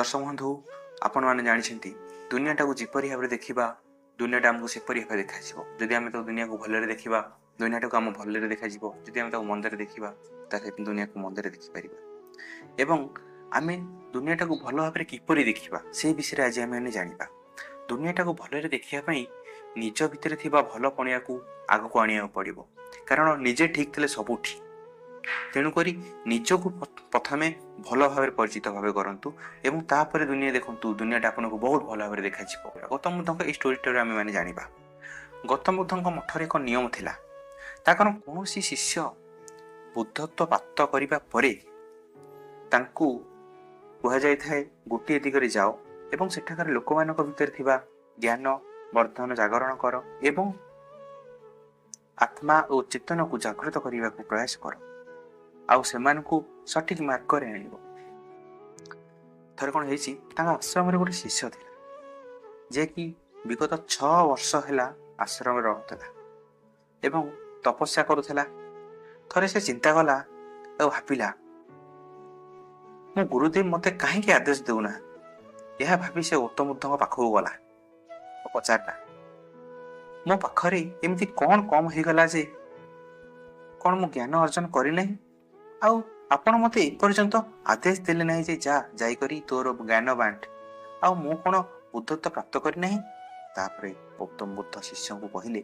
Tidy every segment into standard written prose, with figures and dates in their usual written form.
दर्शक बंधु आपण मैंने जानते दुनिया को जिपरि भाव देखा दुनिया आमको सेपरी भाव देखा जदि आम तो दुनिया को भलरे देखा दुनिया को आम भलरे देखा जदि आम मंदर देखा दुनिया को मंदर देखिपर एवं आम दुनिया को भल भाव किपरि देखा से विषय आज आम जाना दुनिया को भलरे देखापी निज भितर भल पणिया को आग को आने पड़ो कारण निजे ठीक थे सब ठीक तेणुक निजक प्रथमे भल भाव परिचित भाव करूँ एवं तापर दुनिया देखु दुनिया आपन को बहुत भल भाव देखा गौतम बुद्ध की स्टोरी आम मैंने जाना गौतम बुद्ध मठर एक नियम थिला ताकर कौन शिष्य बुद्धत्व प्राप्त करने पर कहुए गोटे दिगरे जाओ एवं सेठाकार लोक मान भीतर थिबा ज्ञान वर्धन जागरण कर एवं आत्मा और चेतन को जागृत करने को प्रयास कर आउ सेमान को सठिक मार्ग रे आनिबो। थरे कोन हेछि तांगा आश्रम रे गोटे शिष्य थिला जे कि विगत 6 वर्ष हैला आश्रम रे रहतला एवं तपस्या करूथला। थरे से चिंता कला और भाबिला मो गुरुदेव मते काहे के आदेश देउना यह भाबी से गौतम बुद्ध पाखु गला पचारला मो पाखरे एमती कौन कम हो गला जे कौन मो ज्ञान अर्जन करि नहीं आउ आपण मते एपर्यंत आदेश देले नहीं जे जा जाई करी तोर ज्ञान बांट आउ मो कोन बुद्धत्व प्राप्त करि नहीं। तापरे गौतम बुद्ध शिष्य को कहिले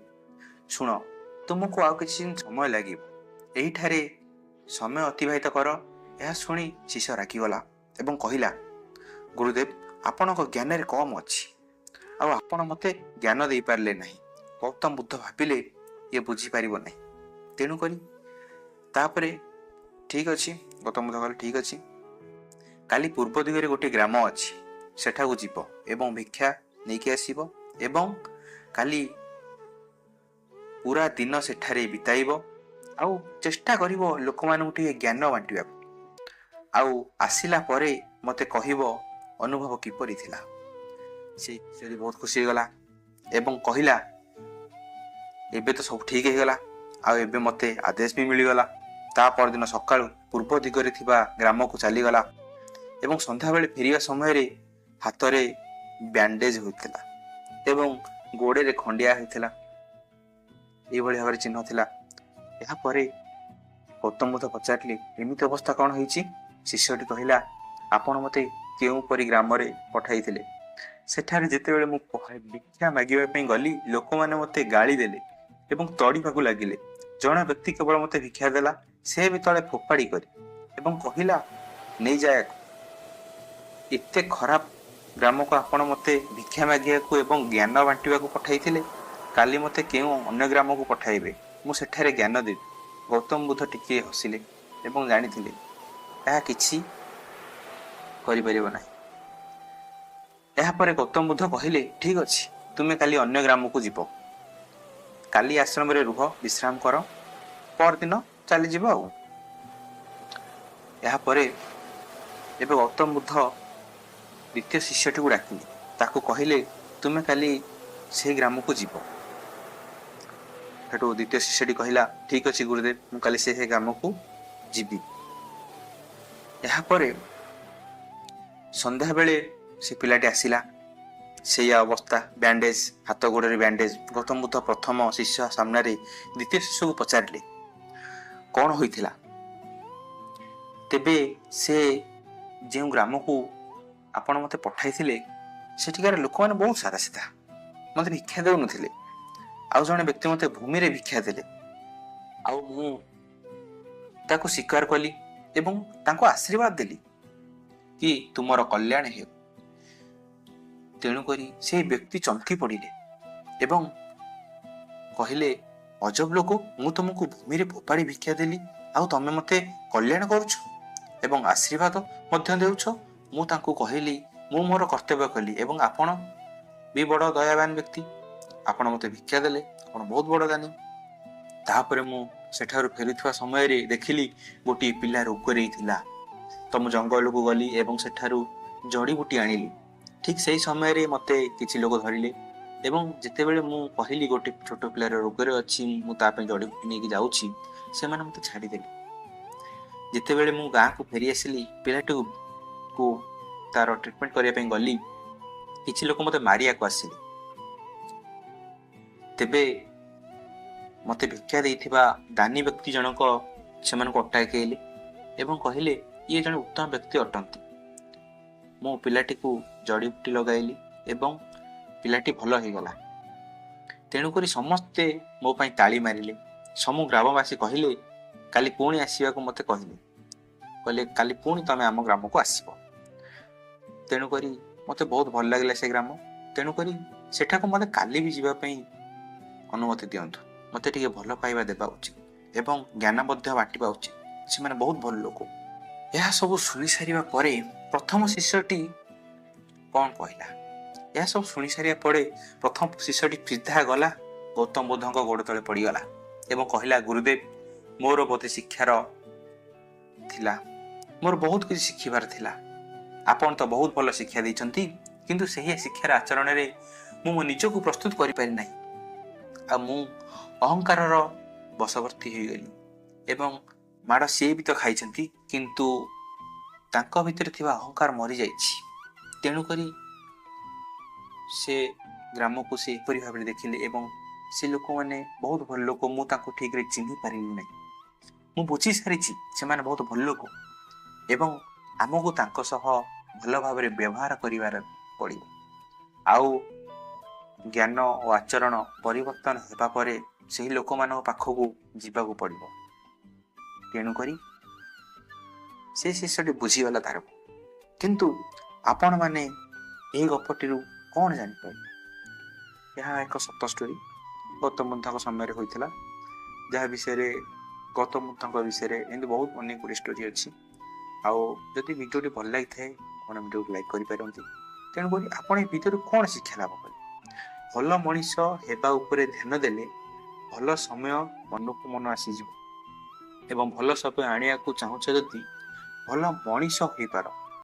सुन तुमको आउ किछि समय लागिब एही ठारे समय अतिबाहित कर। यह शुणी शिष्य राखी गला एवं कहिला गुरुदेव आपण को ज्ञान रे कम अछि आउ आपण मते ज्ञान दे पारले नहीं। गौतम बुद्ध भाबिले ये बुझी पारिबो नहीं तेणु करी तापरे ठीक अच्छी गौतम बुद्ध कहले ठीक अच्छी काली पूर्व दिगरे गोटे ग्राम अच्छी सेठा को जीव एवं भिक्षा नहीं आसीबो एवं काली पूरा दिन सेठारे बिताइबो आउ चेष्टा करिवो लोक मानू टिके ज्ञान बांटिबा आउ आसिला परे मते कहिबो अनुभव किपरि थिला। से बहुत खुशी गला एवं कहिला एबे तो सब ठीक है गला आउ एबे मते आदेश भी मिली गला। ता पर दिन सकाळु पूर्व दिगरे थिबा ग्राम को चली गला एवं संध्या बेले फेरिया समय रे हाथ रे बैंडेज होइतिला एवं गोड़े रे खंडिया होइतिला ए भली भाबरे चिन्ह थिला। एहा परे गौतम बुद्ध पचारले एमिति अवस्था कोन होईची शिष्यटी कहिला आपण मते केउ परि ग्राम रे पठाइथिले सेठारे जेते बेले मु भिक्षा मागिबा पई गली लोक माने मते गाली देले एवं तड़ीबाकू लागिले। जणा व्यक्ति केवल मते भिक्षा देला से भी तले फोपाड़ी करी एवं कहिला नहीं जाए एते खराब ग्राम को आपण मते भिक्षा मागिया को एवं ज्ञान बांटिबा को पठाइथिले काली मते केउ अन्य ग्राम को पठाइबे मु सेठारे ज्ञान देबी। गौतम बुद्ध टिके हसिले एवं जानिथिले एहा किछि करि परिबो नाही। एहा परे गौतम बुद्ध कहिले ठीक अछि तुमे काली अन्य ग्राम को जीवो काली आश्रम रे रुह विश्राम कर पर दिन चली जीव आउ। एहा परे एबे गौतम बुद्ध द्वितीय शिष्यटी को डाकिले ताको कहिले तुमे काली से ग्राम को जीव हेटु द्वितीय शिष्यटी कहिला ठीक अछि गुरुदेव मु काली से ग्राम को जीवी। एहा परे संध्या बेले से पिलाटी आसिला से अवस्था बैंडेज हाथ गोड़े बैंडेज। गौतम बुद्ध प्रथम शिष्य सामने द्वितीय शिष्य को पचारे कौन होइथिला तेबे से जो ग्राम को आपण मते पठाइथिले सेठिकार लोक माने बहुत सारा सीधा मते भिक्षा देउ नथिले आउ जने व्यक्ति मते भूमि रे भिक्षा देले आउ मु ताको स्वीकार कली एवं ताको आशीर्वाद देली कि तुमर कल्याण हे। तेणुक से व्यक्ति चमकी पड़िले एवं कहिले अजब लोक मु तुमको भूमि रे फोपाड़ी भिक्षा देली आउ तमे मते कल्याण करूछ एवं आशीर्वाद मध्य देउछ। मु तांको कहिली मु मोर कर्तव्य कली एवं आपण भी बड़ दयावान व्यक्ति आपण मते भिक्षा देले आपण बहुत बड़ दानी। तापरे मु सेठारु फेरुथवा समय रे देखिली गोटी पिला रोग रे थिला तो मु जंगल को गली एवं सेठारु जड़ी बूटी आनिली। ठीक सही समय रे मते किछि लोग धरिले एवं जेते बेले मु कहिली गोटे छोट पिलार रोग रे अछि मु ता पे जड़ी बूटी नेकी जाउछि से माने मते छाडी देले। जेते बेले मु गाँ को फेरी आसिली पिलाटी को ତାର ଟ୍ରିଟମେଣ୍ଟ କରିବା ପାଇଁ ଗଲି, କିଛି ଲୋକ ମୋତେ ମାରିବାକୁ ଆସିଲେ। ତେବେ ମୋତେ ଭିକ୍ଷା ଦେଇଥିବା ଦାନୀ ବ୍ୟକ୍ତି ଜଣକ ସେମାନଙ୍କୁ ଅଟକାଇଲେ ଏବଂ କହିଲେ ଇଏ ଜଣେ ଉତ୍ତମ ବ୍ୟକ୍ତି ଅଟନ୍ତି। ମୁଁ ପିଲାଟିକୁ ଜଡ଼ିବୁଟି ଲଗାଇଲି ଏବଂ ପିଲାଟି ଭଲ ହେଇଗଲା। ତେଣୁକରି ସମସ୍ତେ ମୋ ପାଇଁ ତାଳି ମାରିଲେ। ସବୁ ଗ୍ରାମବାସୀ କହିଲେ କାଲି ପୁଣି ଆସିବାକୁ ମୋତେ କହିଲେ କାଲି ପୁଣି ତମେ ଆମ ଗ୍ରାମକୁ ଆସିବ। ତେଣୁକରି ମୋତେ ବହୁତ ଭଲ ଲାଗିଲା ସେ ଗ୍ରାମ। ତେଣୁକରି ସେଠାକୁ ମୋତେ କାଲି ବି ଯିବା ପାଇଁ ଅନୁମତି ଦିଅନ୍ତୁ। ମୋତେ ଟିକେ ଭଲ ପାଇବା ଦେବା ଉଚିତ ଏବଂ ଜ୍ଞାନ ମଧ୍ୟ ବାଣ୍ଟିବା ଉଚିତ। ସେମାନେ ବହୁତ ଭଲ ଲୋକ। ଏହା ସବୁ ଶୁଣି ସାରିବା ପରେ ପ୍ରଥମ ଶିଷ୍ୟଟି କ'ଣ କହିଲା? ଏହା ସବୁ ଶୁଣି ସାରିବା ପରେ ପ୍ରଥମ ଶିଷ୍ୟଟି ସିଧା ଗଲା ଗୌତମ ବୁଦ୍ଧଙ୍କ ଗୋଡ଼ ତଳେ ପଡ଼ିଗଲା ଏବଂ କହିଲା, ଗୁରୁଦେବ, ମୋର ବୋଧେ ଶିକ୍ଷାର ଥିଲା, ମୋର ବହୁତ କିଛି ଶିଖିବାର ଥିଲା। ଆପଣ ତ ବହୁତ ଭଲ ଶିକ୍ଷା ଦେଇଛନ୍ତି, କିନ୍ତୁ ସେହି ଶିକ୍ଷାର ଆଚରଣରେ ମୁଁ ମୋ ନିଜକୁ ପ୍ରସ୍ତୁତ କରିପାରି ନାହିଁ। ଆଉ ମୁଁ ଅହଙ୍କାରର ବଶବର୍ତ୍ତୀ ହୋଇଗଲି ଏବଂ ମାଡ଼ ସିଏ ବି ତ ଖାଇଛନ୍ତି, କିନ୍ତୁ ତାଙ୍କ ଭିତରେ ଥିବା ଅହଙ୍କାର ମରିଯାଇଛି। ତେଣୁକରି ସେ ଗ୍ରାମକୁ ସେ ଏପରି ଭାବରେ ଦେଖିଲେ ଏବଂ ସେ ଲୋକମାନେ ବହୁତ ଭଲ ଲୋକ। ମୁଁ ତାଙ୍କୁ ଠିକରେ ଚିହ୍ନି ପାରିଲି ନାହିଁ। ମୁଁ ବୁଝି ସାରିଛି ସେମାନେ ବହୁତ ଭଲ ଲୋକ ଏବଂ ଆମକୁ ତାଙ୍କ ସହ ଭଲ ଭାବରେ ବ୍ୟବହାର କରିବାର ପଡ଼ିବ। ଆଉ ଜ୍ଞାନ ଓ ଆଚରଣ ପରିବର୍ତ୍ତନ ହେବା ପରେ ସେହି ଲୋକମାନଙ୍କ ପାଖକୁ ଯିବାକୁ ପଡ଼ିବ। ତେଣୁକରି ସେ ଶିଷ୍ୟଟି ବୁଝିଗଲା ତାର। କିନ୍ତୁ ଆପଣମାନେ ଏହି ଗପଟିରୁ କ'ଣ ଜାଣିପାରିବେ? ଏହା ଏକ ସତ ଷ୍ଟୋରି ଗୌତମ ବୁଦ୍ଧଙ୍କ ସମୟରେ ହୋଇଥିଲା, ଯାହା ବିଷୟରେ ଗୌତମ ବୁଦ୍ଧଙ୍କ ବିଷୟରେ ଏମିତି ବହୁତ ଅନେକ ଗୁଡ଼ିଏ ଷ୍ଟୋରି ଅଛି। ଆଉ ଯଦି ଭିଡ଼ିଓଟି ଭଲ ଲାଗିଥାଏ ଆପଣ ଭିଡ଼ିଓକୁ ଲାଇକ୍ କରିପାରନ୍ତି। ତେଣୁକରି ଆପଣ ଏ ଭିଡ଼ିଓରୁ କ'ଣ ଶିକ୍ଷା ଲାଭ କଲେ? ଭଲ ମଣିଷ ହେବା ଉପରେ ଧ୍ୟାନ ଦେଲେ ଭଲ ସମୟ ମନକୁ ମନ ଆସିଯିବ ଏବଂ ଭଲ ସମୟ ଆଣିବାକୁ ଚାହୁଁଛ ଯଦି ଭଲ ମଣିଷ ହୋଇପାର।